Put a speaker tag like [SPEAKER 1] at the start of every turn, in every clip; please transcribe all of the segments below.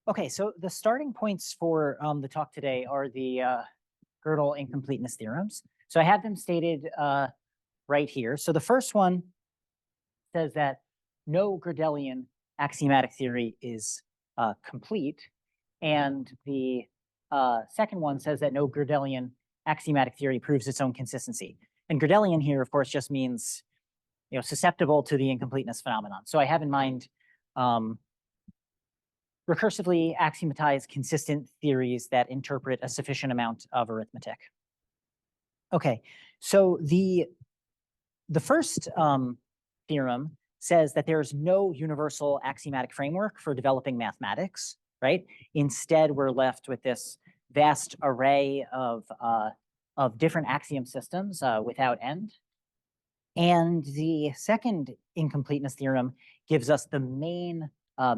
[SPEAKER 1] Okay, so the starting points for the talk today are the Gödel incompleteness theorems. So I have them stated right here. So the first one says that no Gödelian axiomatic theory is complete. And the second one says that no Gödelian axiomatic theory proves its own consistency. And Gödelian here, of course, just means susceptible to the incompleteness phenomenon. So I have in mind recursively axiomatized consistent theories that interpret a sufficient amount of arithmetic. Okay, so the first theorem says that there's no universal axiomatic framework for developing mathematics, right? Instead, we're left with this vast array of different axiom systems without end. And the second incompleteness theorem gives us the main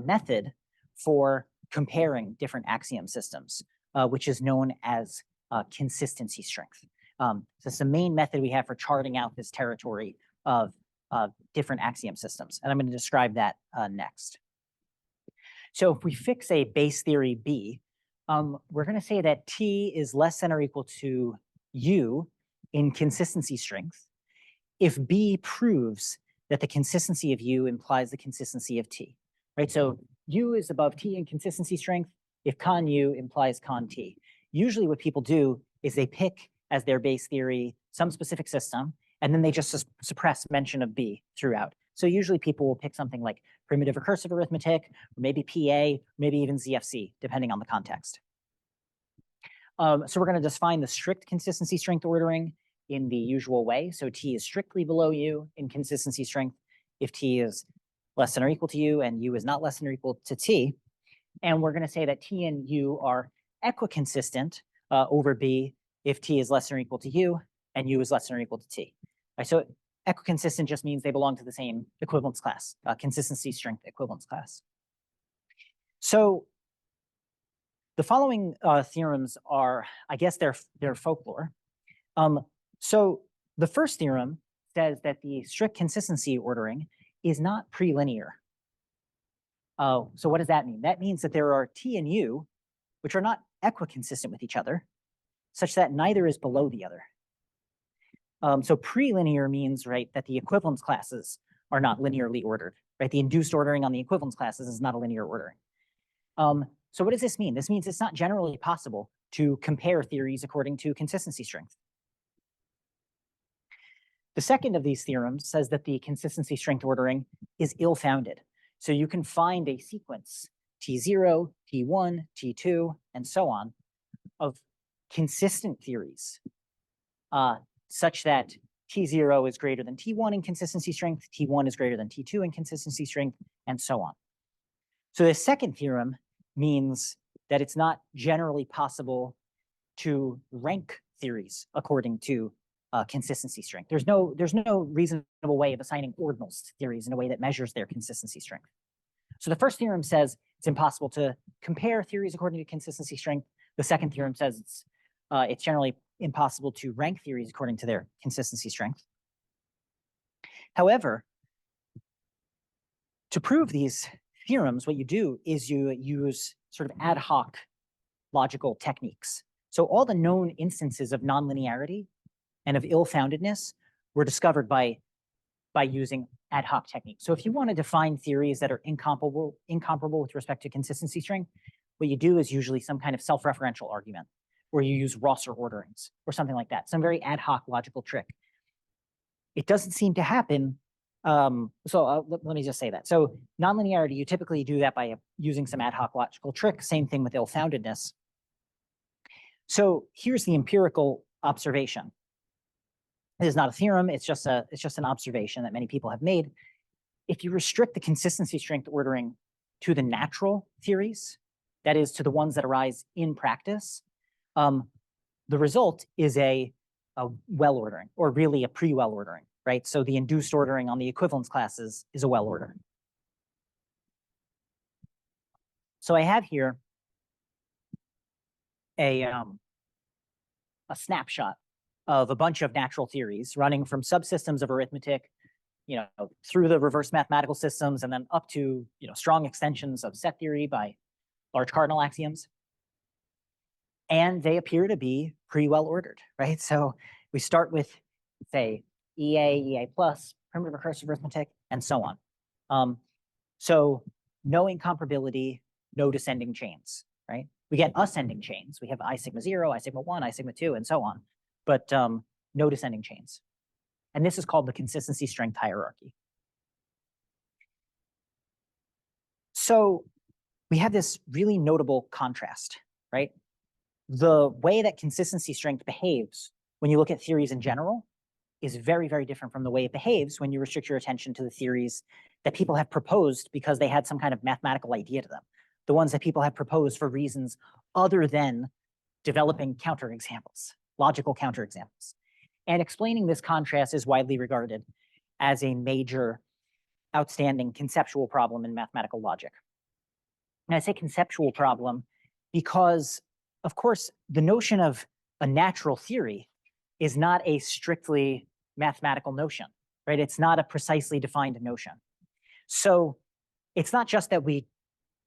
[SPEAKER 1] method for comparing different axiom systems, which is known as consistency strength. So it's the main method we have for charting out this territory of different axiom systems. And I'm going to describe that next. So if we fix a base theory B, we're going to say that T is less than or equal to U in consistency strength if B proves that the consistency of U implies the consistency of T, right? So U is above T in consistency strength if con U implies con T. Usually what people do is they pick as their base theory some specific system, and then they just suppress mention of B throughout. So usually people will pick something like primitive recursive arithmetic, or maybe PA, maybe even ZFC, depending on the context. So we're going to define the strict consistency strength ordering in the usual way. So T is strictly below U in consistency strength if T is less than or equal to U and U is not less than or equal to T. And we're going to say that T and U are equiconsistent over B if T is less than or equal to U and U is less than or equal to T. Right, so equiconsistent just means they belong to the same equivalence class, consistency strength equivalence class. So the following theorems are, I guess they're folklore. So the first theorem says that the strict consistency ordering is not prelinear. So what does that mean? That means that there are T and U, which are not equiconsistent with each other, such that neither is below the other. So prelinear means, right, that the equivalence classes are not linearly ordered, right? The induced ordering on the equivalence classes is not a linear ordering. So what does this mean? This means it's not generally possible to compare theories according to consistency strength. The second of these theorems says that the consistency strength ordering is ill-founded. So you can find a sequence, T0, T1, T2, and so on, of consistent theories such that T0 is greater than T1 in consistency strength, T1 is greater than T2 in consistency strength, and so on. So the second theorem means that it's not generally possible to rank theories according to consistency strength. There's no reasonable way of assigning ordinals to theories in a way that measures their consistency strength. So the first theorem says it's impossible to compare theories according to consistency strength. The second theorem says it's generally impossible to rank theories according to their consistency strength. However, to prove these theorems, what you do is you use sort of ad hoc logical techniques. So all the known instances of non-linearity and of ill-foundedness were discovered by using ad hoc techniques. So if you want to define theories that are incomparable with respect to consistency strength, what you do is usually some kind of self-referential argument, or you use Rosser orderings, or something like that, some very ad hoc logical trick. It doesn't seem to happen. Let me just say that. So non-linearity, you typically do that by using some ad hoc logical trick. Same thing with ill-foundedness. So here's the empirical observation. It is not a theorem. It's just an observation that many people have made. If you restrict the consistency strength ordering to the natural theories, that is to the ones that arise in practice, the result is a well ordering, or really a pre-well ordering, right? So the induced ordering on the equivalence classes is a well order. So I have here a snapshot of a bunch of natural theories running from subsystems of arithmetic through the reverse mathematical systems and then up to, strong extensions of set theory by large cardinal axioms. And they appear to be pretty well ordered, right? So we start with, say, EA plus, primitive recursive arithmetic, and so on. So knowing comparability, no descending chains, right? We get ascending chains. We have I sigma 0, I sigma 1, I sigma 2, and so on, but no descending chains. And this is called the consistency strength hierarchy. So we have this really notable contrast, right? The way that consistency strength behaves when you look at theories in general is very, very different from the way it behaves when you restrict your attention to the theories that people have proposed because they had some kind of mathematical idea to them. The ones that people have proposed for reasons other than developing counterexamples, logical counterexamples. And explaining this contrast is widely regarded as a major outstanding conceptual problem in mathematical logic. And I say conceptual problem because, of course, the notion of a natural theory is not a strictly mathematical notion, right? It's not a precisely defined notion. So it's not just that we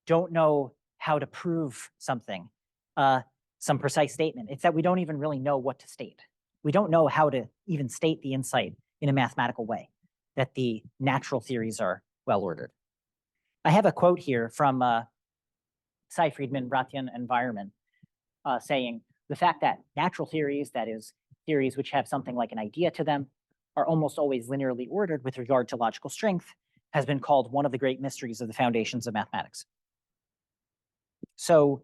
[SPEAKER 1] don't know how to prove something, some precise statement. It's that we don't even really know what to state. We don't know how to even state the insight in a mathematical way, that the natural theories are well ordered. I have a quote here from Cy Friedman, Rathian, and Weierman, saying, the fact that natural theories, that is, theories which have something like an idea to them, are almost always linearly ordered with regard to logical strength, has been called one of the great mysteries of the foundations of mathematics. So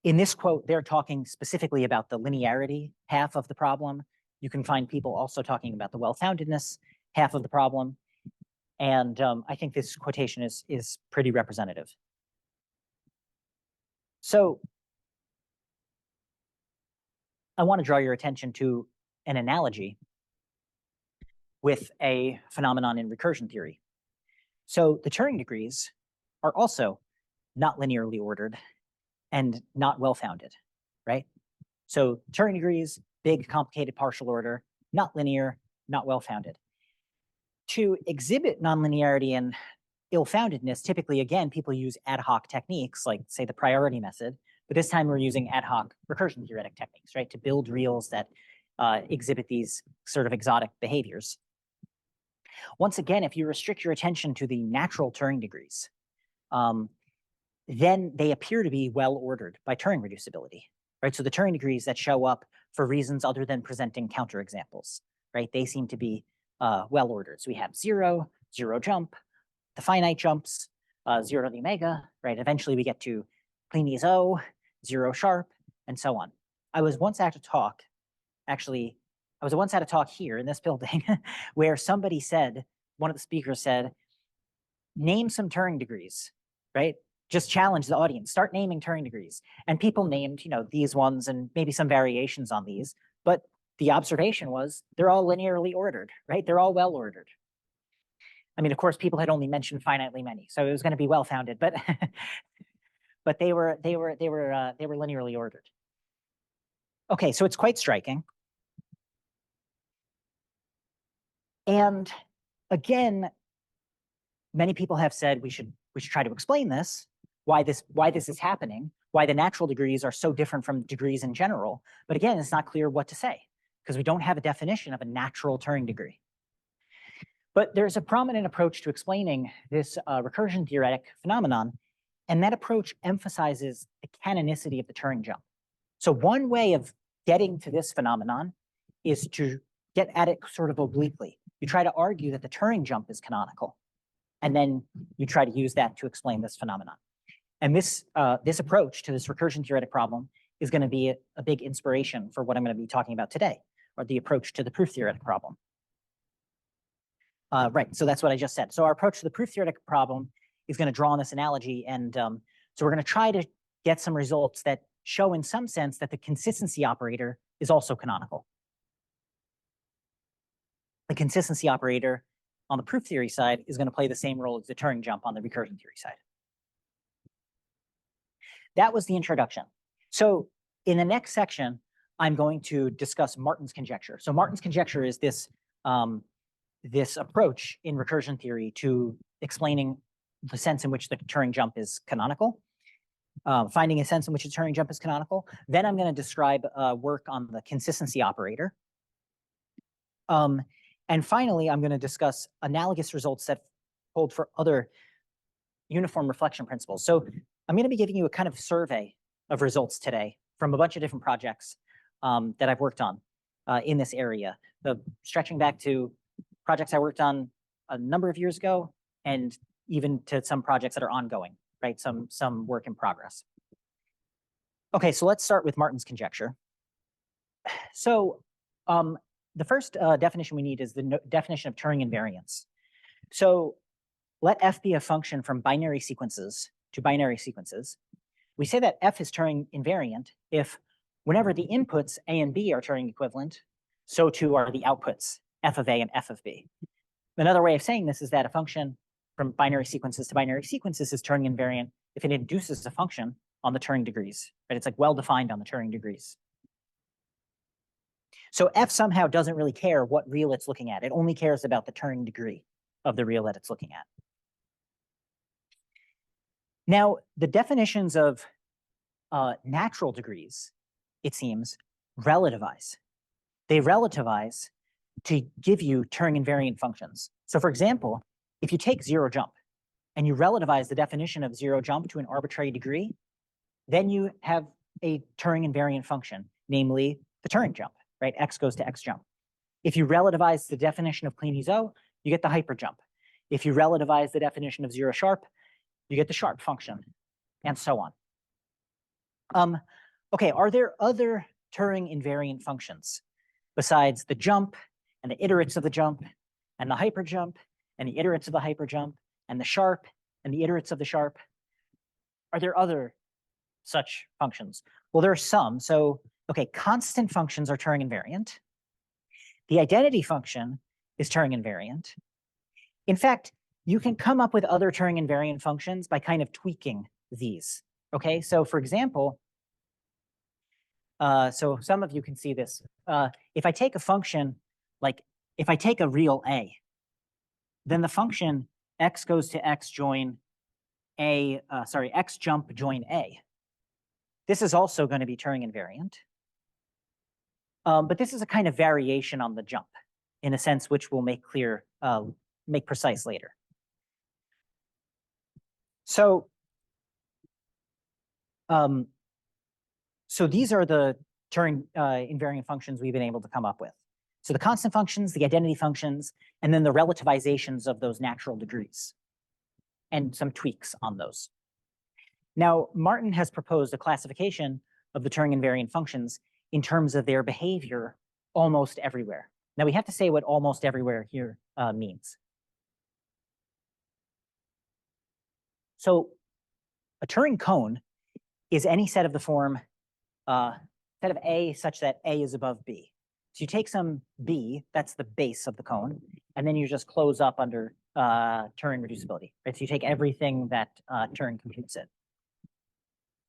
[SPEAKER 1] in this quote, they're talking specifically about the linearity half of the problem. You can find people also talking about the well-foundedness half of the problem. And I think this quotation is pretty representative. So I want to draw your attention to an analogy with a phenomenon in recursion theory. So the Turing degrees are also not linearly ordered and not well-founded, right? So Turing degrees, big, complicated partial order, not linear, not well-founded. To exhibit nonlinearity and ill-foundedness, typically, again, people use ad hoc techniques, like, say, the priority method, but this time we're using ad hoc recursion theoretic techniques, right, to build reals that exhibit these sort of exotic behaviors. Once again, if you restrict your attention to the natural Turing degrees, then they appear to be well ordered by Turing reducibility, right? So the Turing degrees that show up for reasons other than presenting counterexamples, right? They seem to be well ordered. So we have 0, 0 jump, the finite jumps, 0 to the omega, right? Eventually we get to Kleene's O, 0 sharp, and so on. I was once at a talk here in this building where somebody said, one of the speakers said, name some Turing degrees, right? Just challenge the audience, start naming Turing degrees. And people named, these ones and maybe some variations on these, but the observation was they're all linearly ordered, right? They're all well ordered. I mean, of course, people had only mentioned finitely many, so it was going to be well founded, but but they were linearly ordered. Okay, so it's quite striking. And again, many people have said we should try to explain this, why this is happening, why the natural degrees are so different from degrees in general. But again, it's not clear what to say because we don't have a definition of a natural Turing degree. But there's a prominent approach to explaining this recursion theoretic phenomenon, and that approach emphasizes the canonicity of the Turing jump. So one way of getting to this phenomenon is to get at it sort of obliquely. You try to argue that the Turing jump is canonical, and then you try to use that to explain this phenomenon. And this approach to this recursion theoretic problem is going to be a big inspiration for what I'm going to be talking about today, or the approach to the proof theoretic problem. Right, so that's what I just said. So our approach to the proof theoretic problem is going to draw on this analogy, and so we're going to try to get some results that show in some sense that the consistency operator is also canonical. The consistency operator on the proof theory side is going to play the same role as the Turing jump on the recursion theory side. That was the introduction. So in the next section, I'm going to discuss Martin's conjecture. So Martin's conjecture is this this approach in recursion theory to explaining the sense in which the Turing jump is canonical, finding a sense in which the Turing jump is canonical. Then I'm going to describe work on the consistency operator. And finally, I'm going to discuss analogous results that hold for other uniform reflection principles. So I'm going to be giving you a kind of survey of results today from a bunch of different projects that I've worked on in this area, stretching back to projects I worked on a number of years ago, and even to some projects that are ongoing, right? Some work in progress. Okay, so let's start with Martin's conjecture. So the first definition we need is the definition of Turing invariance. So let f be a function from binary sequences to binary sequences. We say that f is Turing invariant if whenever the inputs a and b are Turing equivalent, so too are the outputs f of a and f of b. Another way of saying this is that a function from binary sequences to binary sequences is Turing invariant if it induces a function on the Turing degrees, right? It's like well defined on the Turing degrees. So f somehow doesn't really care what real it's looking at. It only cares about the Turing degree of the real that it's looking at. Now, the definitions of natural degrees, it seems, relativize. They relativize to give you Turing invariant functions. So for example, if you take zero jump and you relativize the definition of zero jump to an arbitrary degree, then you have a Turing invariant function, namely the Turing jump, right? X goes to X jump. If you relativize the definition of Kleene's O, you get the hyperjump. If you relativize the definition of zero sharp, you get the sharp function, and so on. Okay, are there other Turing invariant functions besides the jump and the iterates of the jump and the hyperjump and the iterates of the hyperjump and the sharp and the iterates of the sharp? Are there other such functions? Well, there are some. So, okay, constant functions are Turing invariant. The identity function is Turing invariant. In fact, you can come up with other Turing invariant functions by kind of tweaking these. Okay, so for example, so some of you can see this. If I take a function, like if I take a real a, then the function x goes to x join a, x jump join a. This is also going to be Turing invariant. But this is a kind of variation on the jump in a sense which we'll make clear, make precise later. So, so these are the Turing invariant functions we've been able to come up with. So the constant functions, the identity functions, and then the relativizations of those natural degrees, and some tweaks on those. Now, Martin has proposed a classification of the Turing invariant functions in terms of their behavior almost everywhere. Now, we have to say what almost everywhere here means. So a Turing cone is any set of the form set of A such that A is above B. So you take some B, that's the base of the cone, and then you just close up under Turing reducibility, right? So you take everything that Turing computes it.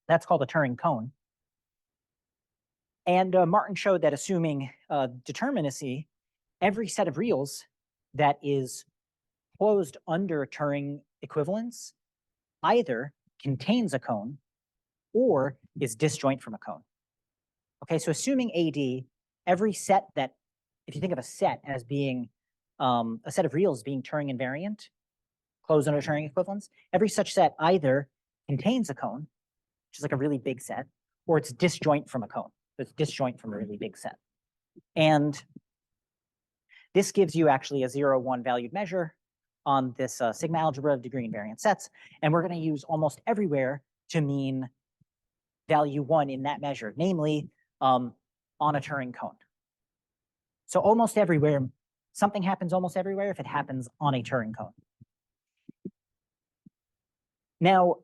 [SPEAKER 1] That's called a Turing cone. And Martin showed that assuming determinacy, every set of reals that is closed under Turing equivalence either contains a cone or is disjoint from a cone. Okay, so assuming AD, every set that, if you think of a set as being a set of reals being Turing invariant, closed under Turing equivalence, every such set either contains a cone, which is like a really big set, or it's disjoint from a cone. It's disjoint from a really big set. And this gives you actually a 0, 1 valued measure on this sigma algebra of degree invariant sets. And we're going to use almost everywhere to mean value 1 in that measure, namely on a Turing cone. So almost everywhere, something happens almost everywhere if it happens on a Turing cone. Now,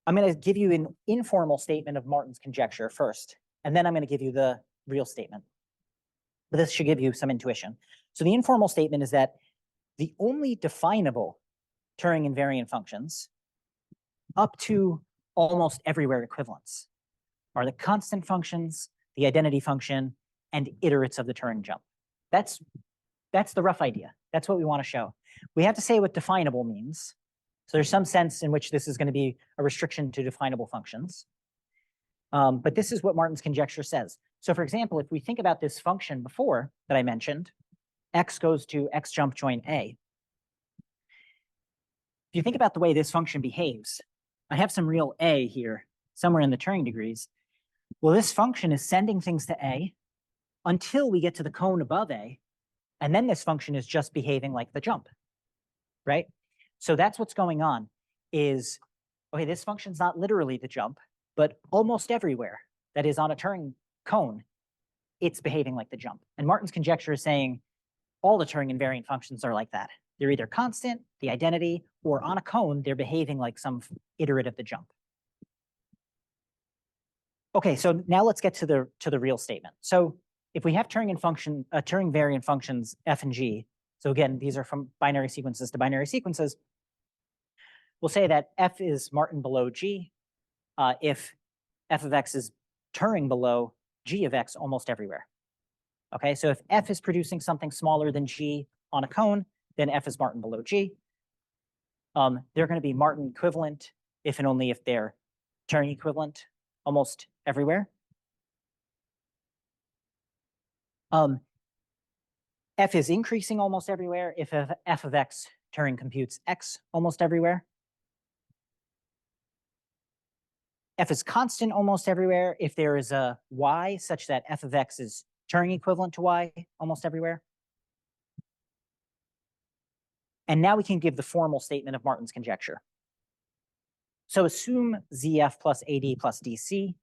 [SPEAKER 1] I'm going to give you an informal statement of Martin's conjecture first, and then I'm going to give you the real statement. But this should give you some intuition. So the informal statement is that the only definable Turing invariant functions up to almost everywhere equivalence are the constant functions, the identity function, and iterates of the Turing jump. That's that's the rough idea. That's what we want to show. We have to say what definable means. So there's some sense in which this is going to be a restriction to definable functions. But this is what Martin's conjecture says. So for example, if we think about this function before that I mentioned, x goes to x jump join a. If you think about the way this function behaves, I have some real a here, somewhere in the Turing degrees. Well, this function is sending things to a until we get to the cone above a, and then this function is just behaving like the jump, right? So that's what's going on is, okay, this function's not literally the jump, but almost everywhere that is on a Turing cone, it's behaving like the jump. And Martin's conjecture is saying all the Turing invariant functions are like that. They're either constant, the identity, or on a cone, they're behaving like some iterate of the jump. Okay, so now let's get to the real statement. So if we have Turing invariant functions f and g, so again, these are from binary sequences to binary sequences, we'll say that f is Martin below g if f of x is Turing below g of x almost everywhere. Okay, so if f is producing something smaller than g on a cone, then f is Martin below g. They're going to be Martin equivalent if and only if they're Turing equivalent almost everywhere. F is increasing almost everywhere if f of x Turing computes x almost everywhere. F is constant almost everywhere if there is a y such that f of x is Turing equivalent to y almost everywhere. And now we can give the formal statement of Martin's conjecture. So assume ZF plus AD plus DC.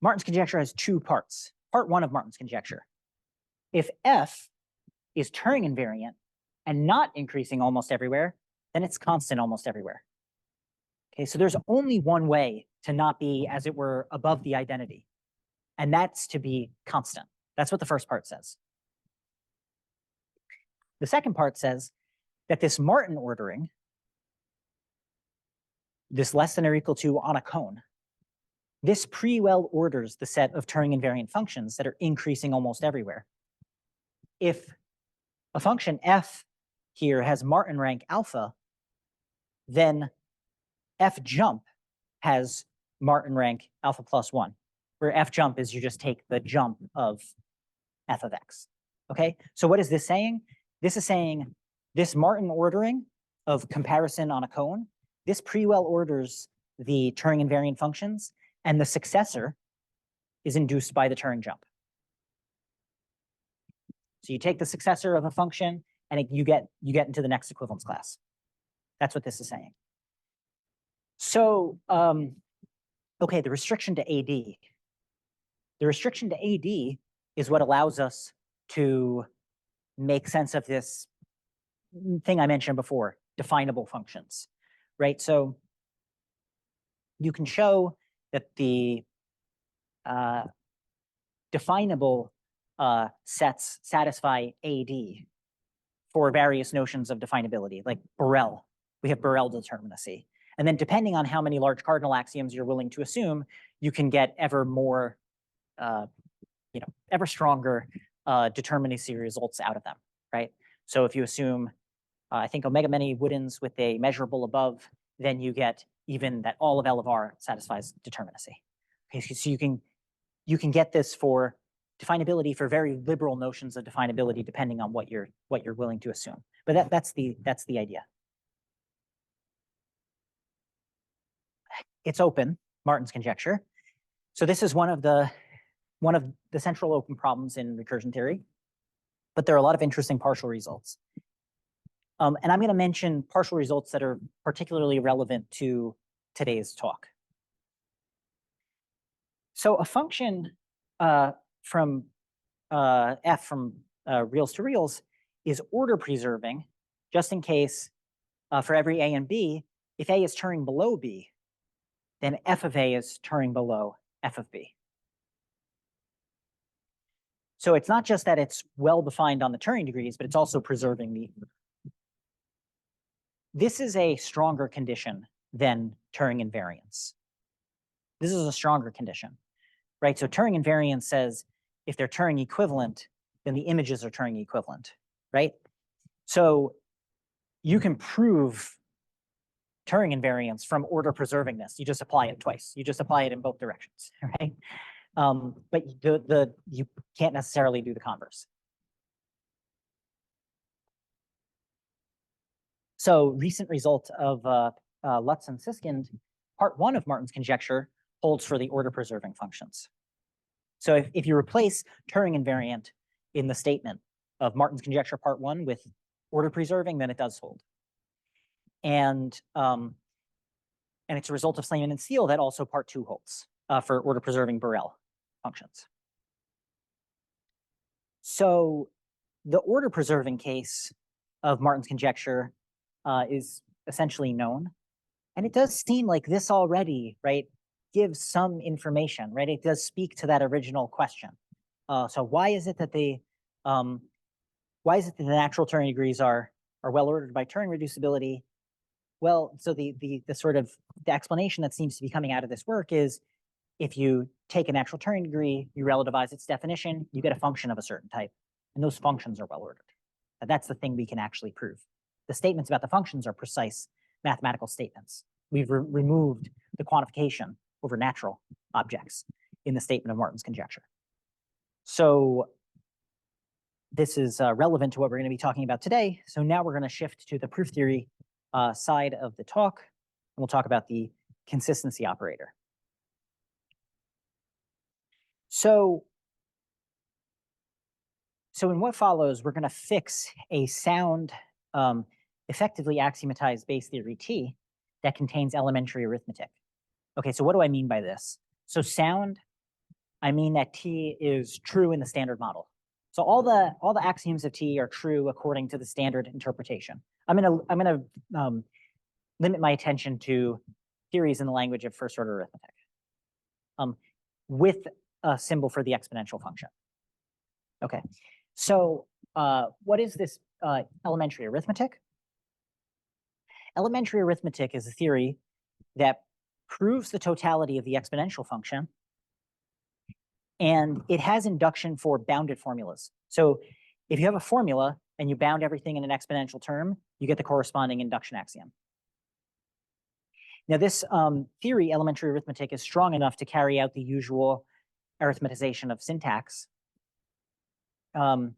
[SPEAKER 1] Martin's conjecture has two parts. Part one of Martin's conjecture. If F is Turing invariant and not increasing almost everywhere, then it's constant almost everywhere. Okay, so there's only one way to not be, as it were, above the identity, and that's to be constant. That's what the first part says. The second part says that this Martin ordering, this less than or equal to on a cone, this pretty well orders the set of Turing invariant functions that are increasing almost everywhere. If a function f here has Martin rank alpha, then f jump has Martin rank alpha plus 1, where f jump is you just take the jump of f of x. Okay, so what is this saying? This is saying this Martin ordering of comparison on a cone, this pretty well orders the Turing invariant functions, and the successor is induced by the Turing jump. So you take the successor of a function and you get into the next equivalence class. That's what this is saying. So, okay, the restriction to AD. The restriction to AD is what allows us to make sense of this thing I mentioned before, definable functions, right? So you can show that the definable sets satisfy AD for various notions of definability, like Borel. We have Borel determinacy. And then depending on how many large cardinal axioms you're willing to assume, you can get ever more, ever stronger determinacy results out of them, right? So if you assume, I think omega many woodins with a measurable above, then you get even that all of L of R satisfies determinacy. Okay, so you can get this for definability for very liberal notions of definability, depending on what you're willing to assume. But that's the idea. It's open, Martin's conjecture. So this is one of the central open problems in recursion theory, but there are a lot of interesting partial results. And I'm going to mention partial results that are particularly relevant to today's talk. So a function from f from reals to reals is order preserving, just in case for every a and b, if a is Turing below b, then f of a is Turing below f of b. So it's not just that it's well defined on the Turing degrees, but it's also preserving the. This is a stronger condition than Turing invariance. This is a stronger condition, right? So Turing invariance says if they're Turing equivalent, then the images are Turing equivalent, right? So you can prove Turing invariance from order preservingness. You just apply it twice. You just apply it in both directions, right? But you can't necessarily do the converse. So recent result of Lutz and Siskind, part 1 of Martin's conjecture holds for the order preserving functions. So if you replace Turing invariant in the statement of Martin's conjecture part 1 with order preserving, then it does hold. And it's a result of Slayman and Steele that also part 2 holds for order preserving Borel functions. So the order preserving case of Martin's conjecture is essentially known. And it does seem like this already, right, gives some information, right? It does speak to that original question. So why is it that the natural Turing degrees are well ordered by Turing reducibility? Well, so the explanation that seems to be coming out of this work is if you take a natural Turing degree, you relativize its definition, you get a function of a certain type, and those functions are well ordered. And that's the thing we can actually prove. The statements about the functions are precise mathematical statements. We've removed the quantification over natural objects in the statement of Martin's conjecture. So this is relevant to what we're going to be talking about today. So now we're going to shift to the proof theory side of the talk, and we'll talk about the consistency operator. So in what follows, we're going to fix a sound, effectively axiomatized base theory T that contains elementary arithmetic. Okay, so what do I mean by this? So sound, I mean that T is true in the standard model. So all the axioms of T are true according to the standard interpretation. I'm gonna limit my attention to theories in the language of first order arithmetic, with a symbol for the exponential function. Okay, so what is this elementary arithmetic? Elementary arithmetic is a theory that proves the totality of the exponential function, and it has induction for bounded formulas. So if you have a formula and you bound everything in an exponential term, you get the corresponding induction axiom. Now this theory, elementary arithmetic, is strong enough to carry out the usual arithmetization of syntax. And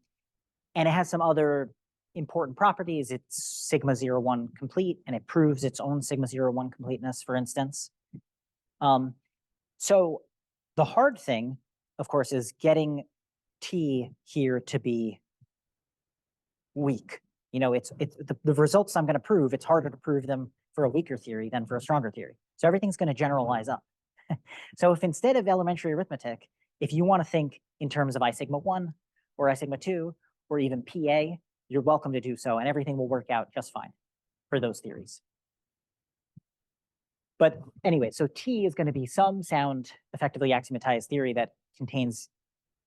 [SPEAKER 1] it has some other important properties. It's sigma 0, 1 complete, and it proves its own sigma 0, 1 completeness, for instance. So the hard thing, of course, is getting T here to be weak. You know, it's the results I'm going to prove, it's harder to prove them for a weaker theory than for a stronger theory. So everything's going to generalize up. So if instead of elementary arithmetic, if you want to think in terms of I sigma 1 or I sigma 2 or even PA, you're welcome to do so, and everything will work out just fine for those theories. But anyway, so T is going to be some sound, effectively axiomatized theory that contains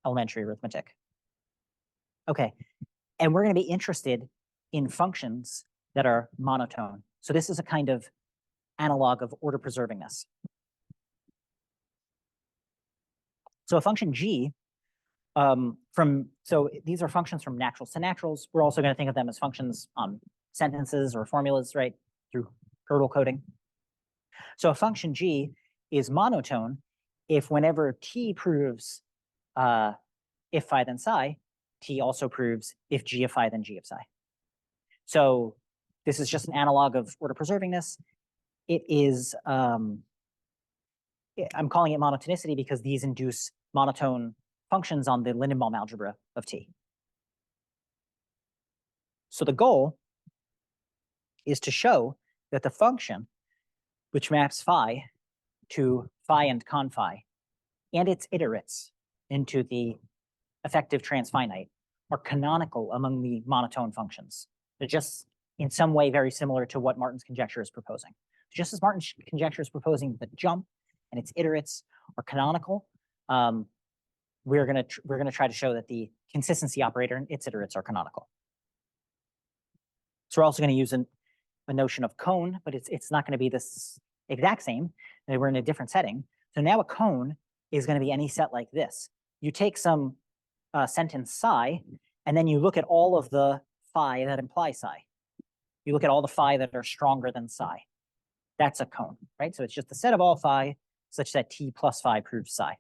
[SPEAKER 1] elementary arithmetic. Okay, and we're going to be interested in functions that are monotone. So this is a kind of analog of order preservingness. So a function G, so these are functions from naturals to naturals. We're also going to think of them as functions on sentences or formulas, right, through Gödel coding. So a function G is monotone if whenever T proves if phi then psi, T also proves if G of phi then G of psi. So this is just an analog of order preservingness. It is, I'm calling it monotonicity because these induce monotone functions on the Lindenbaum algebra of T. So the goal is to show that the function which maps phi to phi and con phi and its iterates into the effective transfinite are canonical among the monotone functions. They're just in some way very similar to what Martin's conjecture is proposing. Just as Martin's conjecture is proposing the jump and its iterates are canonical, we're gonna try to show that the consistency operator and its iterates are canonical. So we're also going to use a notion of cone, but it's not going to be this exact same. We're in a different setting. So now a cone is going to be any set like this. You take some sentence psi, and then you look at all of the phi that imply psi. You look at all the phi that are stronger than psi. That's a cone, right? So it's just the set of all phi such that t plus phi proves psi.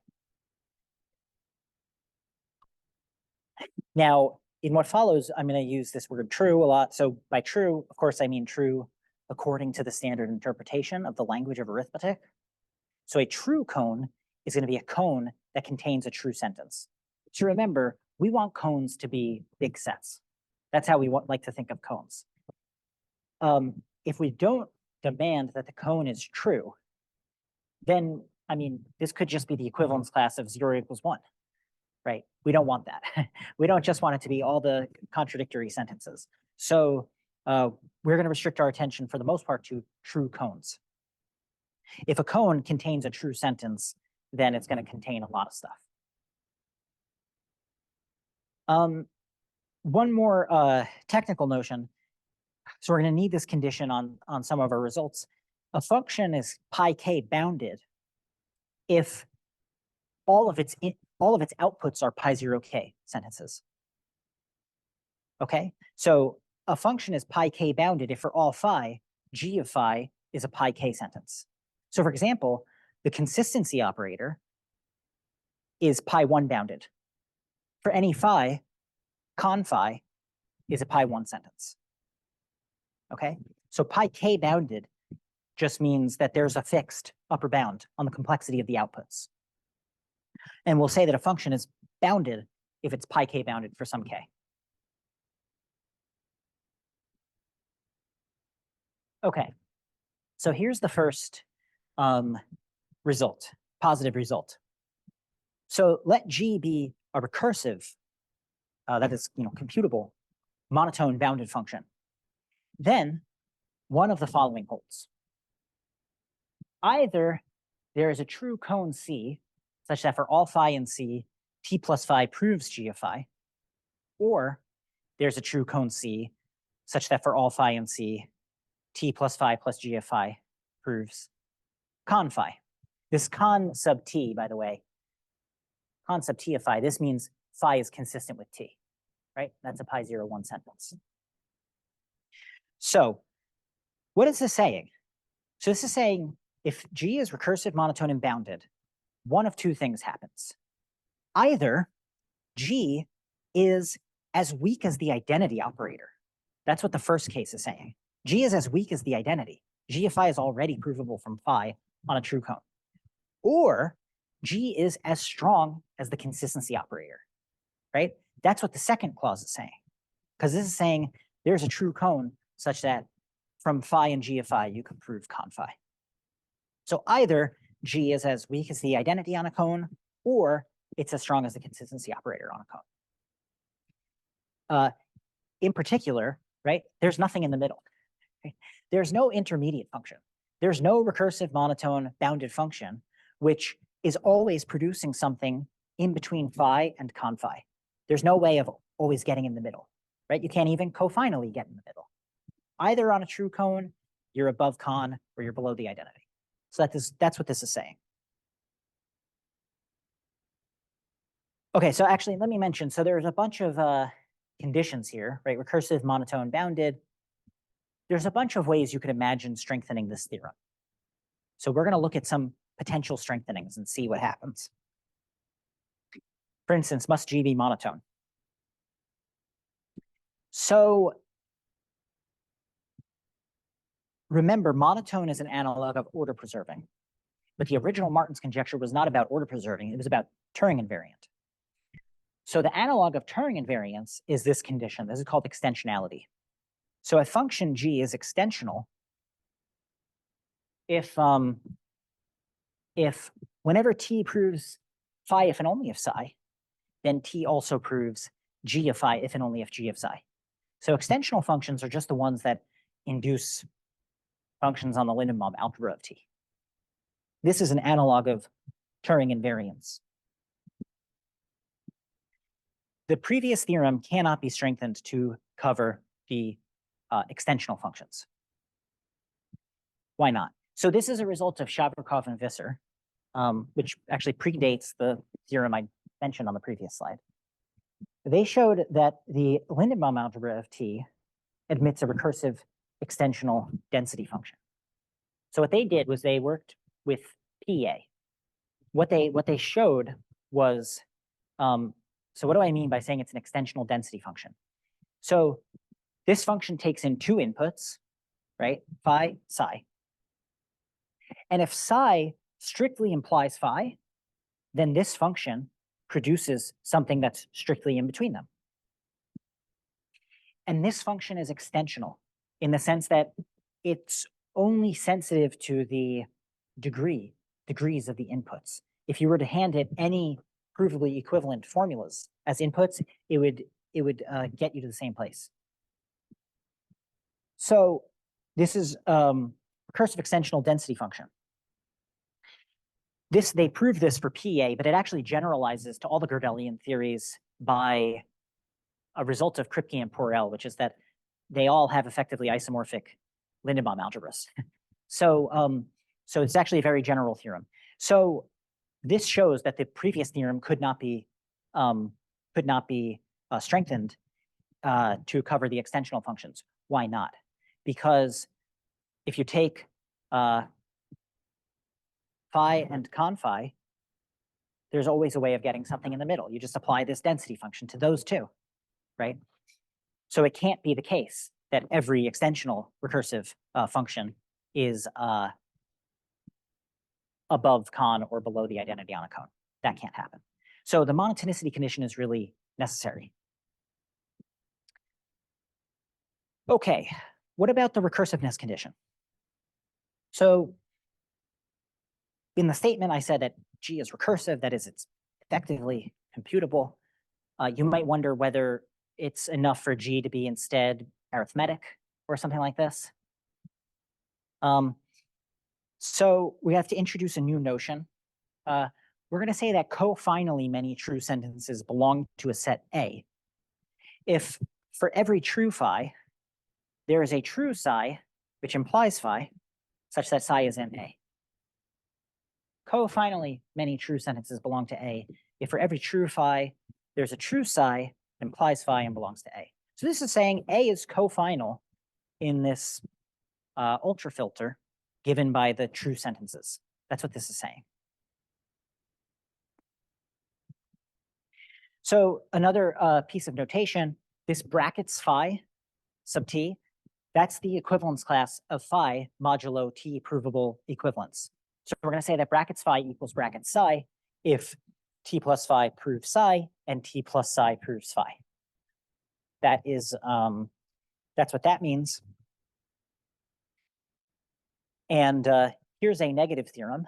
[SPEAKER 1] Now, in what follows, I'm going to use this word true a lot. So by true, of course, I mean true according to the standard interpretation of the language of arithmetic. So a true cone is going to be a cone that contains a true sentence. So remember, we want cones to be big sets. That's how we like to think of cones. If we don't demand that the cone is true, then, I mean, this could just be the equivalence class of 0 equals 1, right? We don't want that. We don't just want it to be all the contradictory sentences. So we're going to restrict our attention for the most part to true cones. If a cone contains a true sentence, then it's going to contain a lot of stuff. One more technical notion. So we're going to need this condition on some of our results. A function is pi k bounded if all of its outputs are pi 0 k sentences. Okay, so a function is pi k bounded if for all phi, g of phi is a pi k sentence. So for example, the consistency operator is pi 1 bounded. For any phi, con phi is a pi 1 sentence. Okay, so pi k bounded just means that there's a fixed upper bound on the complexity of the outputs. And we'll say that a function is bounded if it's pi k bounded for some k. Okay, so here's the first result, positive result. So let G be a recursive, that is, computable, monotone bounded function. Then one of the following holds. Either there is a true cone C, such that for all phi in C, t plus phi proves g of phi, or there's a true cone C, such that for all phi in C, t plus phi plus g of phi proves con phi. This con sub t, by the way, con sub t of phi, this means phi is consistent with t, right? That's a pi 0, 1 sentence. So what is this saying? So this is saying if G is recursive, monotone, and bounded, one of two things happens. Either G is as weak as the identity operator. That's what the first case is saying. G is as weak as the identity. G of phi is already provable from phi on a true cone. Or G is as strong as the consistency operator, right? That's what the second clause is saying. Because this is saying there's a true cone such that from phi and g of phi, you can prove con phi. So either G is as weak as the identity on a cone, or it's as strong as the consistency operator on a cone. In particular, right, there's nothing in the middle. Right? There's no intermediate function. There's no recursive monotone bounded function, which is always producing something in between phi and con phi. There's no way of always getting in the middle, right? You can't even cofinally get in the middle. Either on a true cone, you're above con, or you're below the identity. So that's what this is saying. Okay, so actually, let me mention, so there's a bunch of conditions here, right? Recursive, monotone, bounded. There's a bunch of ways you could imagine strengthening this theorem. So we're going to look at some potential strengthenings and see what happens. For instance, must G be monotone? So remember, monotone is an analog of order preserving. But the original Martin's conjecture was not about order preserving. It was about Turing invariant. So the analog of Turing invariance is this condition. This is called extensionality. So a function G is extensional if whenever t proves phi if and only if psi, then t also proves g of phi if and only if g of psi. So extensional functions are just the ones that induce functions on the Lindenbaum algebra of t. This is an analog of Turing invariance. The previous theorem cannot be strengthened to cover the extensional functions. Why not? So this is a result of Shavrikov and Visser, which actually predates the theorem I mentioned on the previous slide. They showed that the Lindenbaum algebra of T admits a recursive extensional density function. So what they did was they worked with PA. What they showed was, so what do I mean by saying it's an extensional density function? So this function takes in two inputs, right? Phi, psi. And if psi strictly implies phi, then this function produces something that's strictly in between them. And this function is extensional in the sense that it's only sensitive to the degrees of the inputs. If you were to hand it any provably equivalent formulas as inputs, it would get you to the same place. So this is recursive extensional density function. They proved this for PA, but it actually generalizes to all the Gödelian theories by a result of Kripke and Porel, which is that they all have effectively isomorphic Lindenbaum algebras. So it's actually a very general theorem. So this shows that the previous theorem could not be strengthened to cover the extensional functions. Why not? Because if you take phi and con phi, there's always a way of getting something in the middle. You just apply this density function to those two, right? So it can't be the case that every extensional recursive function is above con or below the identity on a cone. That can't happen. So the monotonicity condition is really necessary. Okay, what about the recursiveness condition? So in the statement, I said that G is recursive, that is, it's effectively computable. You might wonder whether it's enough for G to be instead arithmetic or something like this. So we have to introduce a new notion. We're going to say that cofinally many true sentences belong to a set A. If for every true phi, there is a true psi, which implies phi, such that psi is in A. Cofinally many true sentences belong to A. If for every true phi, there's a true psi, implies phi, and belongs to A. So this is saying A is cofinal in this ultra filter given by the true sentences. That's what this is saying. So another piece of notation, this brackets phi sub t, that's the equivalence class of phi modulo t provable equivalence. So we're going to say that brackets phi equals brackets psi if t plus phi proves psi and t plus psi proves phi. That is, that's what that means. And here's a negative theorem.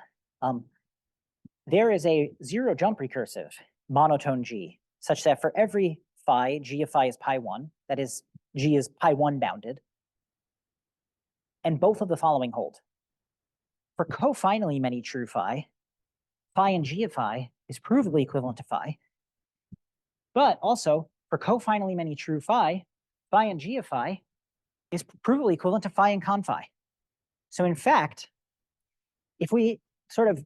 [SPEAKER 1] There is a zero jump recursive monotone G, such that for every phi, G of phi is pi 1, that is, G is pi 1 bounded. And both of the following hold. For cofinally many true phi, phi and G of phi is provably equivalent to phi. But also, for cofinally many true phi, phi and G of phi is provably equivalent to phi and con phi. So in fact, if we sort of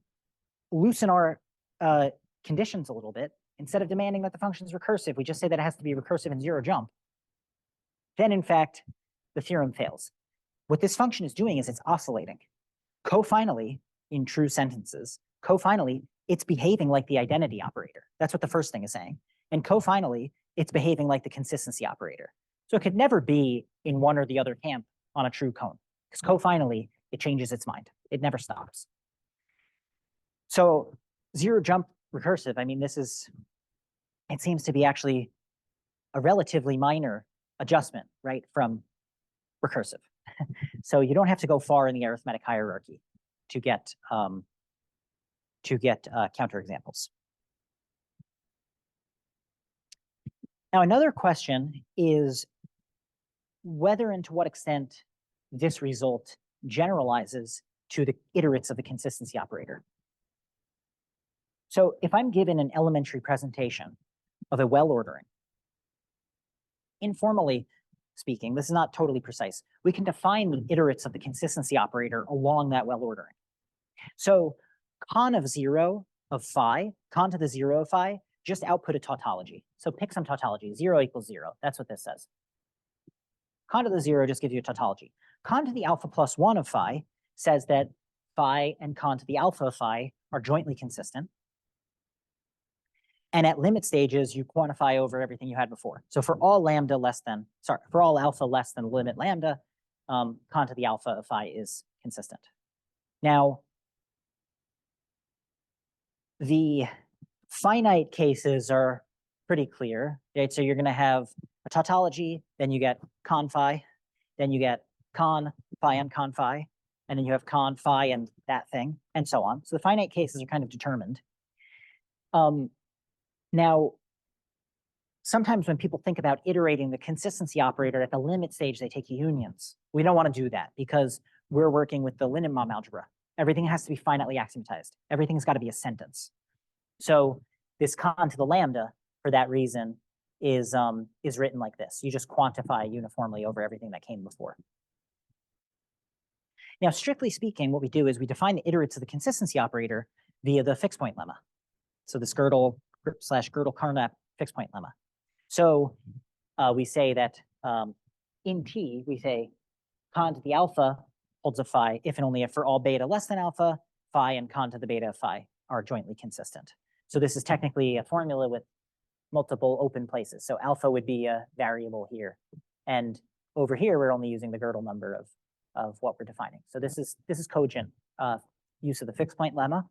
[SPEAKER 1] loosen our conditions a little bit, instead of demanding that the function is recursive, we just say that it has to be recursive in zero jump, then in fact, the theorem fails. What this function is doing is it's oscillating. Cofinally, in true sentences, cofinally, it's behaving like the identity operator. That's what the first thing is saying. And cofinally, it's behaving like the consistency operator. So it could never be in one or the other camp on a true cone, because cofinally, it changes its mind. It never stops. So zero jump recursive, I mean, it seems to be actually a relatively minor adjustment, right, from recursive. So you don't have to go far in the arithmetic hierarchy to get counterexamples. Now, another question is whether and to what extent this result generalizes to the iterates of the consistency operator. So if I'm given an elementary presentation of a well ordering, informally speaking, this is not totally precise, we can define the iterates of the consistency operator along that well ordering. So con of 0 of phi, con to the 0 of phi, just output a tautology. So pick some tautology, 0 equals 0. That's what this says. Con to the 0 just gives you a tautology. Con to the alpha plus 1 of phi says that phi and con to the alpha of phi are jointly consistent. And at limit stages, you quantify over everything you had before. So for all alpha less than limit lambda, con to the alpha of phi is consistent. Now, the finite cases are pretty clear, right? So you're going to have a tautology, then you get con phi, then you get con phi and con phi, and then you have con phi and that thing, and so on. So the finite cases are kind of determined. Now, sometimes when people think about iterating the consistency operator at the limit stage, they take unions. We don't want to do that because we're working with the Lindenbaum algebra. Everything has to be finitely axiomatized. Everything's got to be a sentence. So this con to the lambda, for that reason, is written like this. You just quantify uniformly over everything that came before. Now, strictly speaking, what we do is we define the iterates of the consistency operator via the fixed point lemma. So this Gödel/Gödel-Carnap fixed point lemma. So we say that in T, we say con to the alpha holds a phi if and only if for all beta less than alpha, phi and con to the beta of phi are jointly consistent. So this is technically a formula with multiple open places. So alpha would be a variable here. And over here, we're only using the Gödel number of what we're defining. So this is cogent use of the fixed point lemma.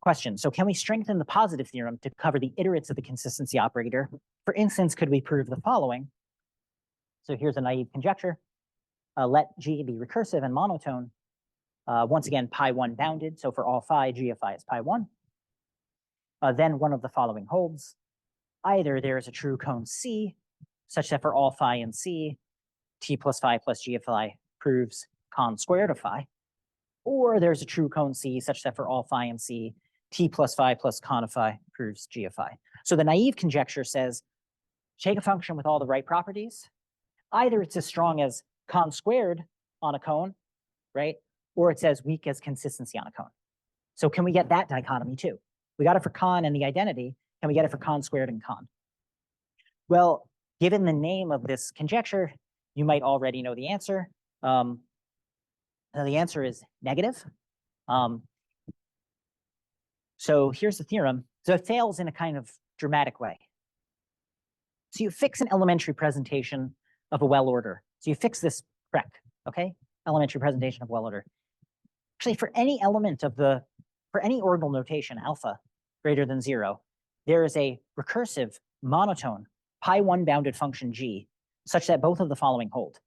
[SPEAKER 1] Question, so can we strengthen the positive theorem to cover the iterates of the consistency operator? For instance, could we prove the following? So here's a naive conjecture. Let G be recursive and monotone. Once again, pi1 bounded. So for all phi, G of phi is pi1. Then one of the following holds. Either there is a true cone C, such that for all phi and C, T plus phi plus G of phi proves con squared of phi. Or there's a true cone C, such that for all phi and C, T plus phi plus con of phi proves G of phi. So the naive conjecture says, take a function with all the right properties. Either it's as strong as con squared on a cone, right? Or it's as weak as consistency on a cone. So can we get that dichotomy too? We got it for con and the identity. Can we get it for con squared and con? Well, given the name of this conjecture, you might already know the answer. The answer is negative. So here's the theorem. So it fails in a kind of dramatic way. So you fix an elementary presentation of a well order. So you fix this prec, okay? Elementary presentation of well order. Actually, for any element of for any ordinal notation, alpha greater than 0, there is a recursive monotone pi1 bounded function G, such that both of the following hold.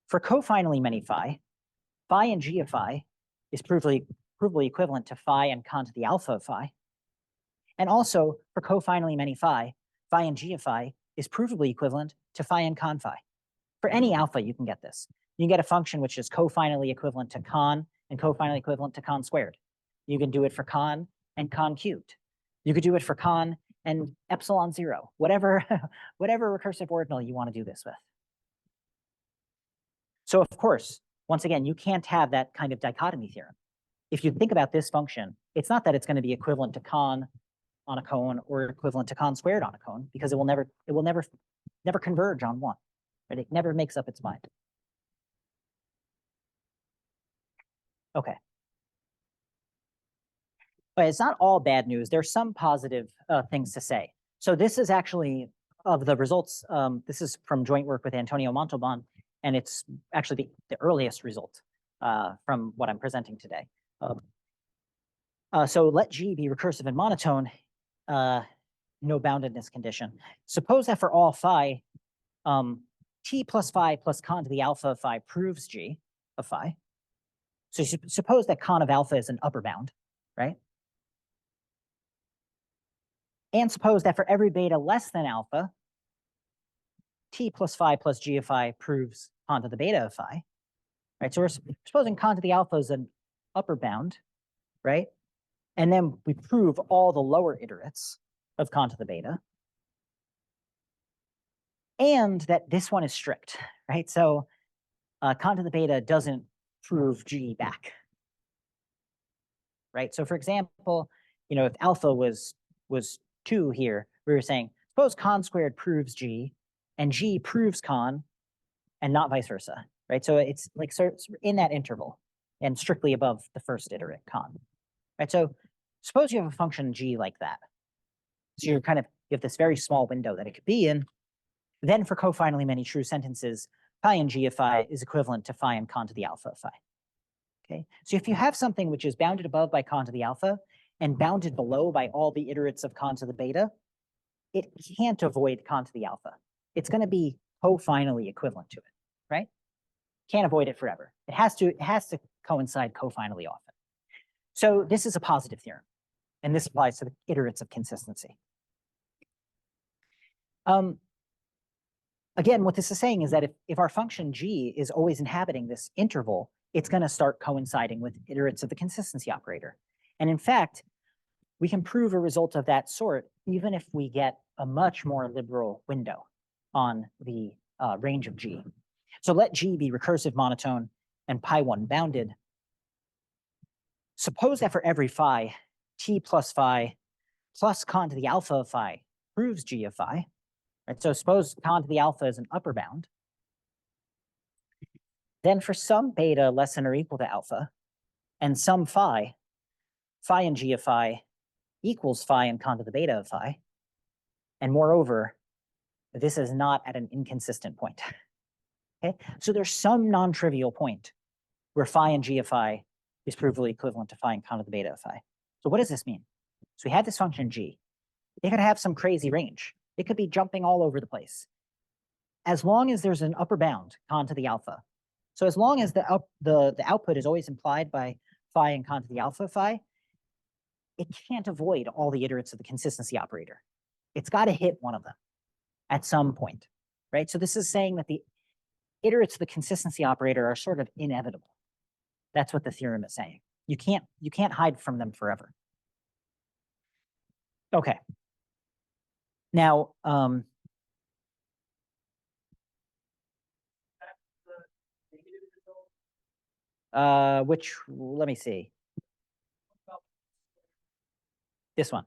[SPEAKER 1] For cofinally many phi, phi and G of phi is provably equivalent to phi and con to the alpha of phi. And also for cofinally many phi, phi and G of phi is provably equivalent to phi and con phi. For any alpha, you can get this. You can get a function which is cofinally equivalent to con and cofinally equivalent to con squared. You can do it for con and con cubed. You could do it for con and epsilon 0, whatever recursive ordinal you want to do this with. So of course, once again, you can't have that kind of dichotomy theorem. If you think about this function, it's not that it's going to be equivalent to con on a cone or equivalent to con squared on a cone, because it will never converge on one. Right? It never makes up its mind. Okay. But it's not all bad news. There's some positive things to say. So this is actually of the results. This is from joint work with Antonio Montalban, and it's actually the earliest result from what I'm presenting today. So let G be recursive and monotone, no boundedness condition. Suppose that for all phi, T plus phi plus con to the alpha of phi proves G of phi. So suppose that con of alpha is an upper bound, right? And suppose that for every beta less than alpha, T plus phi plus G of phi proves con to the beta of phi, right? So we're supposing con to the alpha is an upper bound, right? And then we prove all the lower iterates of con to the beta. And that this one is strict, right? So con to the beta doesn't prove G back, right? So for example, if alpha was 2 here, we were saying, suppose con squared proves G and G proves con and not vice versa, right? So it's like sort of in that interval and strictly above the first iterate con, right? So suppose you have a function G like that. So you have this very small window that it could be in. Then for cofinally many true sentences, phi and G of phi is equivalent to phi and con to the alpha of phi. Okay, so if you have something which is bounded above by con to the alpha and bounded below by all the iterates of con to the beta, it can't avoid con to the alpha. It's going to be cofinally equivalent to it, right? Can't avoid it forever. It has to coincide cofinally often. So this is a positive theorem, and this applies to the iterates of consistency. Again, what this is saying is that if our function G is always inhabiting this interval, it's going to start coinciding with iterates of the consistency operator. And in fact, we can prove a result of that sort even if we get a much more liberal window on the range of G. So let G be recursive monotone and pi1 bounded. Suppose that for every phi, t plus phi plus con to the alpha of phi proves G of phi. Right? So suppose con to the alpha is an upper bound. Then for some beta less than or equal to alpha, and some phi and G of phi equals phi and con to the beta of phi. And moreover, this is not at an inconsistent point. Okay, so there's some non-trivial point where phi and G of phi is provably equivalent to phi and con to the beta of phi. So what does this mean? So we had this function G. It could have some crazy range. It could be jumping all over the place. As long as there's an upper bound, con to the alpha. So as long as the output is always implied by phi and con to the alpha phi, it can't avoid all the iterates of the consistency operator. It's got to hit one of them at some point, right? So this is saying that the iterates of the consistency operator are sort of inevitable. That's what the theorem is saying. You can't hide from them forever. Okay. Now, let me see. This one.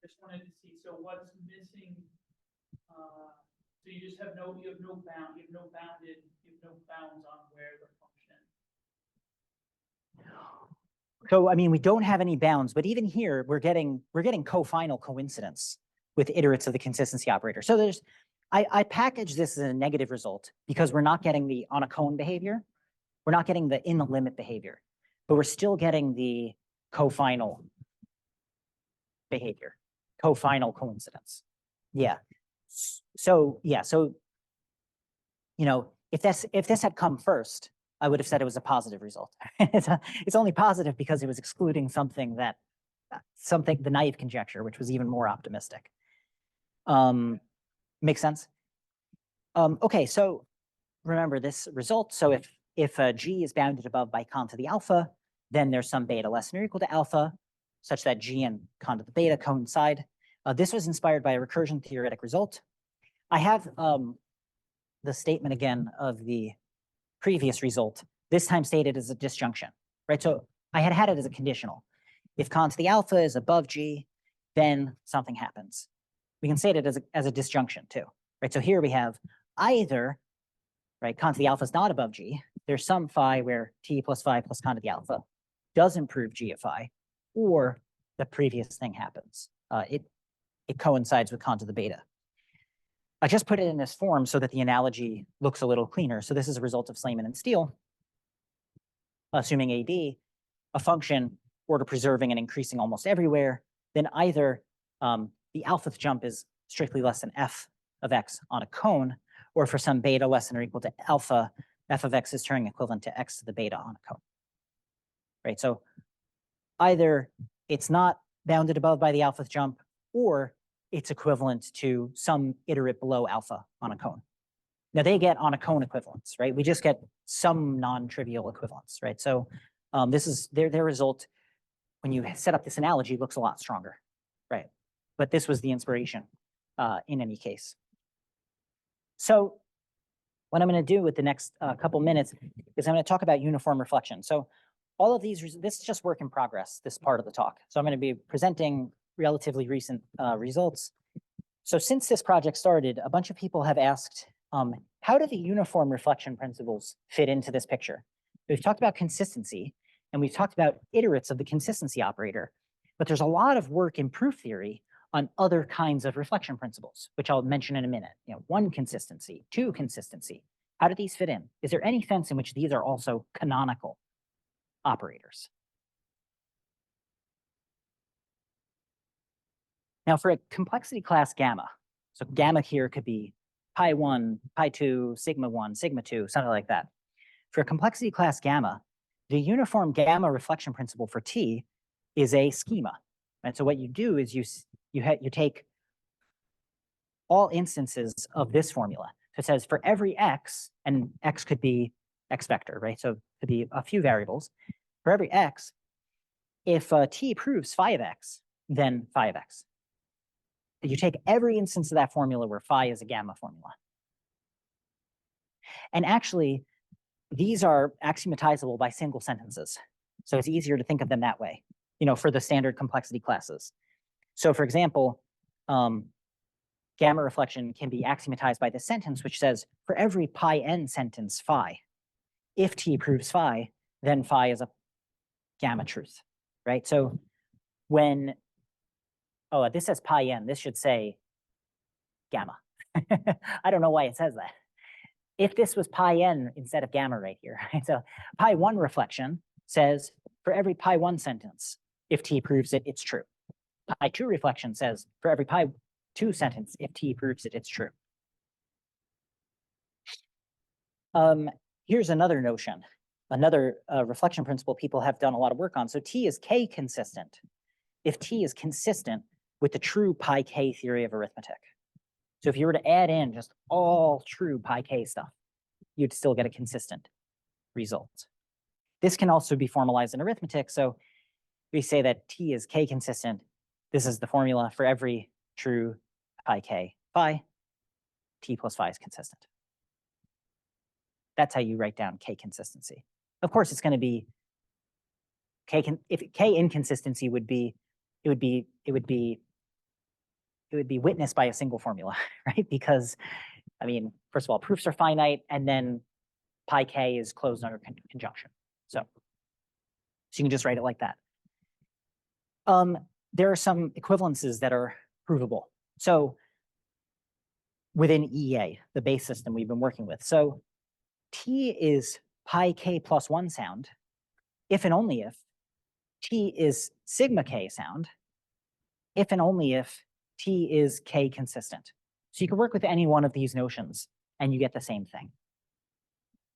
[SPEAKER 2] Just wanted to see, so what's missing? So you just have no bounds on where the function.
[SPEAKER 1] So, I mean, we don't have any bounds, but even here, we're getting cofinal coincidence with iterates of the consistency operator. So I package this as a negative result because we're not getting the on a cone behavior. We're not getting the in the limit behavior, but we're still getting the cofinal behavior, cofinal coincidence. Yeah. So, yeah. So, if this had come first, I would have said it was a positive result. It's only positive because it was excluding something the naive conjecture, which was even more optimistic. Makes sense? Okay, so remember this result. So if G is bounded above by con to the alpha, then there's some beta less than or equal to alpha, such that G and con to the beta coincide. This was inspired by a recursion theoretic result. I have the statement again of the previous result, this time stated as a disjunction, right? So I had it as a conditional. If con to the alpha is above G, then something happens. We can state it as a disjunction too, right? So here we have either, right, con to the alpha is not above G. There's some phi where t plus phi plus con to the alpha doesn't prove G of phi, or the previous thing happens. It coincides with con to the beta. I just put it in this form so that the analogy looks a little cleaner. So this is a result of Slayman and Steele, assuming AD, a function order preserving and increasing almost everywhere, then either the alphth jump is strictly less than f of x on a cone, or for some beta less than or equal to alpha, f of x is Turing equivalent to x to the beta on a cone. Right, so either it's not bounded above by the alphth jump, or it's equivalent to some iterate below alpha on a cone. Now they get on a cone equivalence, right? We just get some non-trivial equivalence, right? So this is their result when you set up this analogy looks a lot stronger, right? But this was the inspiration in any case. So what I'm going to do with the next couple minutes is I'm going to talk about uniform reflection. So all of these, this is just work in progress, this part of the talk. So I'm going to be presenting relatively recent results. So since this project started, a bunch of people have asked, how do the uniform reflection principles fit into this picture? We've talked about consistency, and we've talked about iterates of the consistency operator, but there's a lot of work in proof theory on other kinds of reflection principles, which I'll mention in a minute. You know, one consistency, two consistency. How do these fit in? Is there any sense in which these are also canonical operators? Now for a complexity class gamma, so gamma here could be pi 1, pi 2, sigma 1, sigma 2, something like that. For a complexity class gamma, the uniform gamma reflection principle for T is a schema. And so what you do is you take all instances of this formula. So it says for every x, and x could be x vector, right? So it could be a few variables. For every x, if T proves phi of x, then phi of x. You take every instance of that formula where phi is a gamma formula. And actually, these are axiomatizable by single sentences. So it's easier to think of them that way, you know, for the standard complexity classes. So for example, gamma reflection can be axiomatized by this sentence, which says, for every pi n sentence phi, if T proves phi, then phi is a gamma truth, right? So when, oh, this says pi n, this should say gamma. I don't know why it says that. If this was pi n instead of gamma right here, right? So pi 1 reflection says, for every pi 1 sentence, if T proves it, it's true. Pi 2 reflection says, for every pi 2 sentence, if T proves it, it's true. Here's another notion, another reflection principle people have done a lot of work on. So T is K consistent if T is consistent with the true pi K theory of arithmetic. So if you were to add in just all true pi K stuff, you'd still get a consistent result. This can also be formalized in arithmetic. So we say that T is K consistent. This is the formula for every true pi K phi. T plus phi is consistent. That's how you write down K consistency. Of course, it's going to be if K inconsistency would be witnessed by a single formula, right? Because, I mean, first of all, proofs are finite, and then pi K is closed under conjunction. So you can just write it like that. There are some equivalences that are provable. So within EA, the base system we've been working with. So T is pi K plus 1 sound, if and only if T is sigma K sound, if and only if T is K consistent. So you can work with any one of these notions and you get the same thing.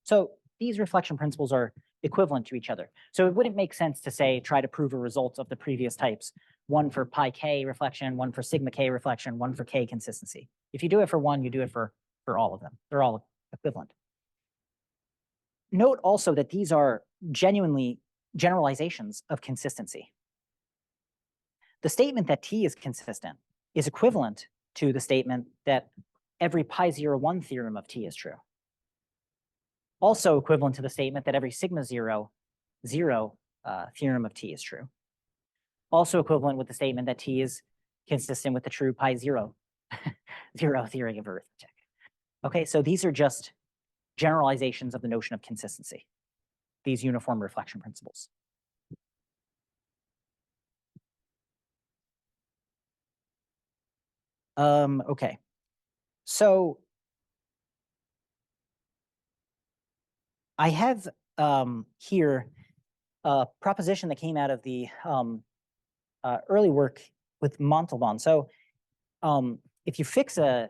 [SPEAKER 1] So these reflection principles are equivalent to each other. So it wouldn't make sense to say, try to prove a result of the previous types, one for pi K reflection, one for sigma K reflection, one for K consistency. If you do it for one, you do it for all of them. They're all equivalent. Note also that these are genuinely generalizations of consistency. The statement that T is consistent is equivalent to the statement that every pi 0, 1 theorem of T is true. Also equivalent to the statement that every sigma 0, 0 theorem of T is true. Also equivalent with the statement that T is consistent with the true pi 0, 0 theory of arithmetic. Okay, so these are just generalizations of the notion of consistency, these uniform reflection principles. Okay, so I have here a proposition that came out of the early work with Montalban. So if you fix a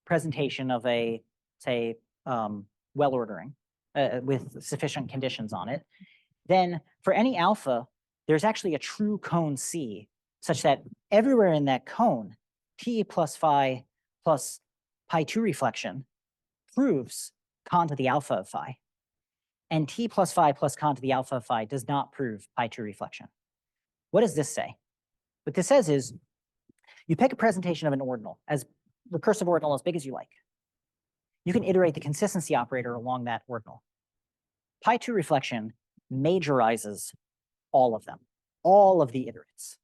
[SPEAKER 1] presentation of a, say, well ordering with sufficient conditions on it, then for any alpha, there's actually a true cone C such that everywhere in that cone, T plus phi plus pi 2 reflection proves con to the alpha of phi. And T plus phi plus con to the alpha of phi does not prove pi 2 reflection. What does this say? What this says is you pick a presentation of an ordinal, as recursive ordinal as big as you like. you can iterate the consistency operator along that ordinal. Pi2 reflection majorizes all of them, all of the iterates.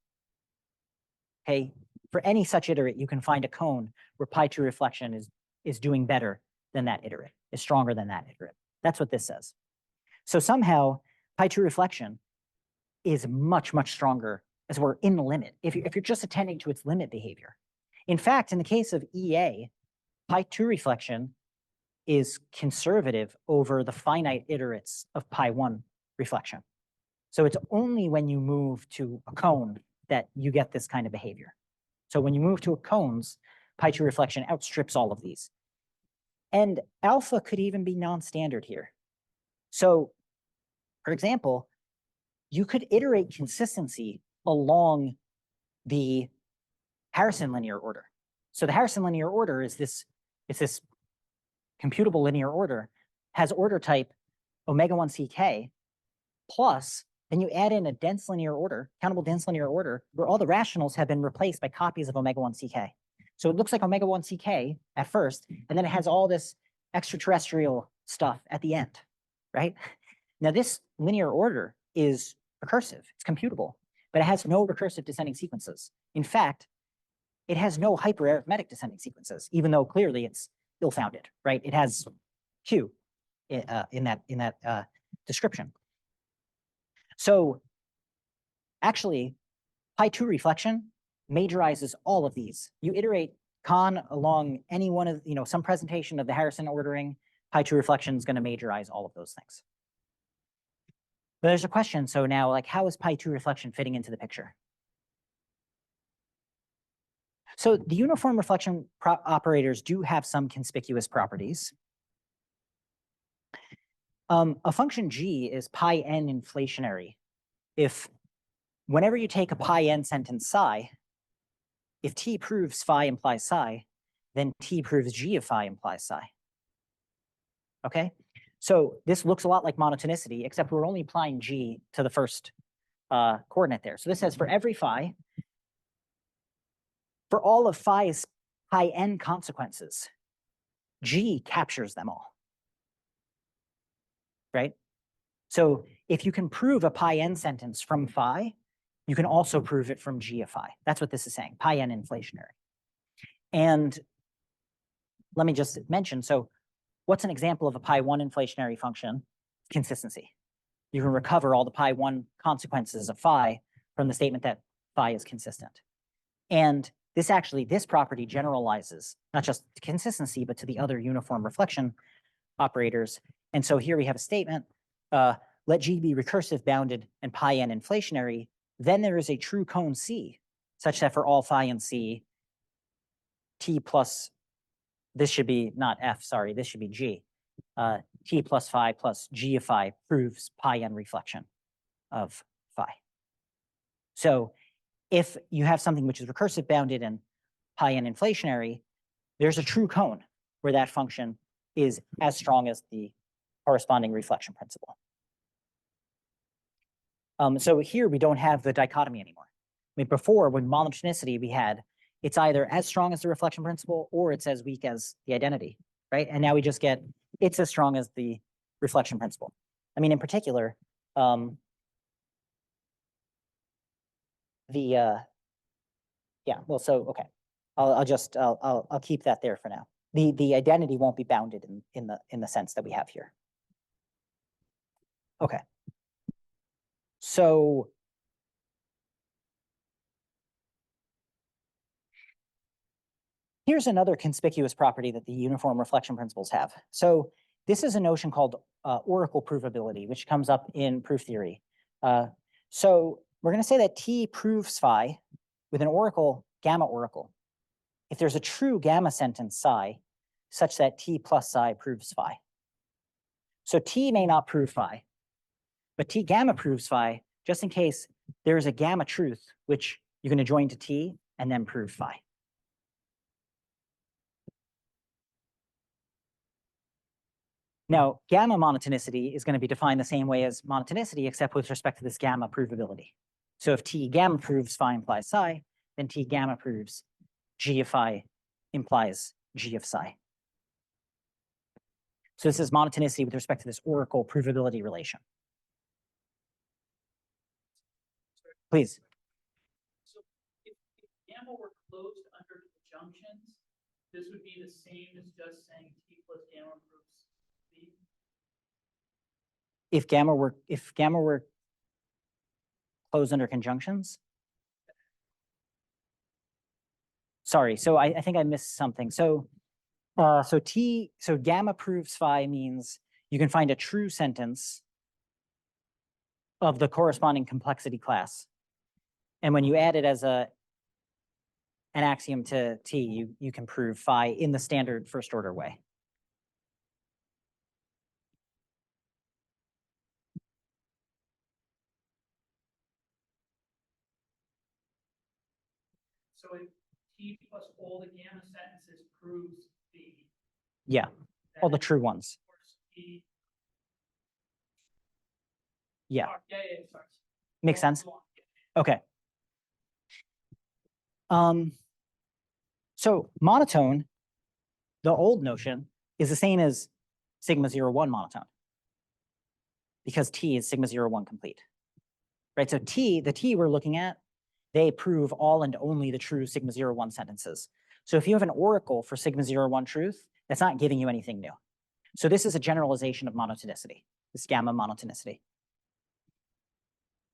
[SPEAKER 1] Okay, for any such iterate, you can find a cone where Pi2 reflection is doing better than that iterate, is stronger than that iterate. That's what this says. So somehow Pi2 reflection is much, much stronger as we're in the limit, if you're just attending to its limit behavior. In fact, in the case of EA, Pi2 reflection is conservative over the finite iterates of Pi1 reflection. So it's only when you move to a cone that you get this kind of behavior. So when you move to a cones, Pi2 reflection outstrips all of these. And alpha could even be non-standard here. So, for example, you could iterate consistency along the Harrison linear order. So the Harrison linear order is this computable linear order, has order type omega-1 ck plus, then you add in a dense linear order, countable dense linear order, where all the rationals have been replaced by copies of omega-1 ck. So it looks like omega-1 ck at first, and then it has all this extraterrestrial stuff at the end, right? Now this linear order is recursive, it's computable, but it has no recursive descending sequences. In fact, it has no hyperarithmetic descending sequences, even though clearly it's ill-founded, right? It has Q in that description. So actually, Pi2 reflection majorizes all of these. You iterate con along any one of, some presentation of the Harrison ordering, Pi2 reflection is going to majorize all of those things. But there's a question. So now, like, how is Pi2 reflection fitting into the picture? So the uniform reflection operators do have some conspicuous properties. A function g is pi n inflationary. If whenever you take a pi n sentence psi, if t proves phi implies psi, then t proves g of phi implies psi. Okay, so this looks a lot like monotonicity, except we're only applying g to the first coordinate there. So this says for every phi, for all of phi's pi n consequences, g captures them all, right? So if you can prove a pi n sentence from phi, you can also prove it from g of phi. That's what this is saying, pi n inflationary. And let me just mention, so what's an example of a pi1 inflationary function? Consistency. You can recover all the pi1 consequences of phi from the statement that phi is consistent. And this property generalizes not just to consistency, but to the other uniform reflection operators. And so here we have a statement, let G be recursive bounded and pi n inflationary, then there is a true cone C, such that for all phi and C, T plus, this should be not F, sorry, this should be G. T plus phi plus G of phi proves pi n reflection of phi. So if you have something which is recursive bounded and pi n inflationary, there's a true cone where that function is as strong as the corresponding reflection principle. So here we don't have the dichotomy anymore. I mean, before, with monotonicity, we had it's either as strong as the reflection principle or it's as weak as the identity, right? And now we just get it's as strong as the reflection principle. I mean, in particular, yeah, well, so okay, I'll keep that there for now. The identity won't be bounded in the sense that we have here. Okay. So here's another conspicuous property that the uniform reflection principles have. So this is a notion called oracle provability, which comes up in proof theory. So we're going to say that T proves phi with an oracle, gamma oracle, if there's a true gamma sentence psi, such that T plus psi proves phi. So T may not prove phi, but T gamma proves phi just in case there is a gamma truth, which you're going to join to T and then prove phi. Now, gamma monotonicity is going to be defined the same way as monotonicity, except with respect to this gamma provability. So if T gamma proves phi implies psi, then T gamma proves G of phi implies G of psi. So this is monotonicity with respect to this oracle provability relation. Please.
[SPEAKER 2] So if gamma were closed under conjunctions, this would be the same as just saying T plus gamma proves B.
[SPEAKER 1] If gamma were closed under conjunctions. Sorry, so I think I missed something. So gamma proves phi means you can find a true sentence of the corresponding complexity class. And when you add it as an axiom to T, you can prove phi in the standard first order way.
[SPEAKER 2] So if T plus all the gamma sentences proves B.
[SPEAKER 1] Yeah, all the true ones.
[SPEAKER 2] T,
[SPEAKER 1] Yeah.
[SPEAKER 2] yeah, sorry.
[SPEAKER 1] Makes sense? Okay. So monotone, the old notion, is the same as sigma 0, 1 monotone, because T is sigma 0, 1 complete, right? So the T we're looking at, they prove all and only the true sigma 0, 1 sentences. So if you have an oracle for sigma 0, 1 truth, that's not giving you anything new. So this is a generalization of monotonicity, this gamma monotonicity.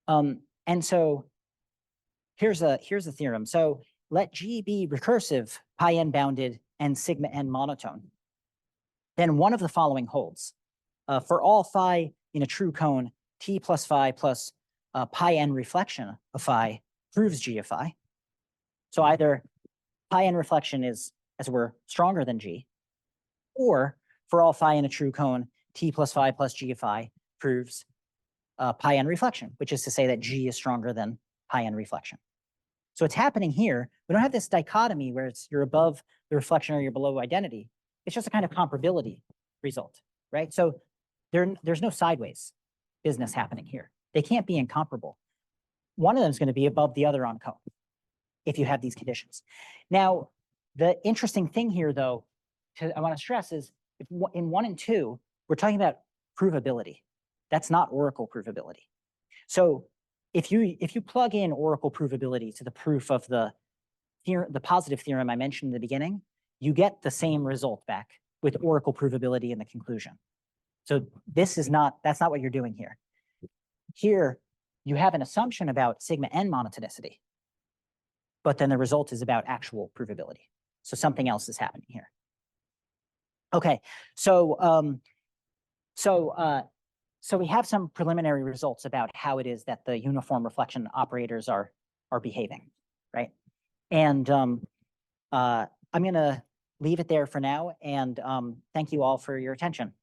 [SPEAKER 1] And so here's a theorem. So let G be recursive, pi n bounded, and sigma n monotone. Then one of the following holds. For all phi in a true cone, T plus phi plus pi n reflection of phi proves G of phi. So either pi n reflection is, as it were, stronger than G, or for all phi in a true cone, T plus phi plus G of phi proves pi n reflection, which is to say that G is stronger than pi n reflection. So what's happening here, we don't have this dichotomy where you're above the reflection or you're below identity. It's just a kind of comparability result, right? So there's no sideways business happening here. They can't be incomparable. One of them is going to be above the other on cone if you have these conditions. Now, the interesting thing here, though, I want to stress is if in 1 and 2, we're talking about provability. That's not oracle provability. So if you plug in oracle provability to the proof of the positive theorem I mentioned in the beginning, you get the same result back with oracle provability in the conclusion. So that's not what you're doing here. Here, you have an assumption about sigma n monotonicity, but then the result is about actual provability. So something else is happening here. Okay, so we have some preliminary results about how it is that the uniform reflection operators are behaving, right? And I'm going to leave it there for now, and thank you all for your attention.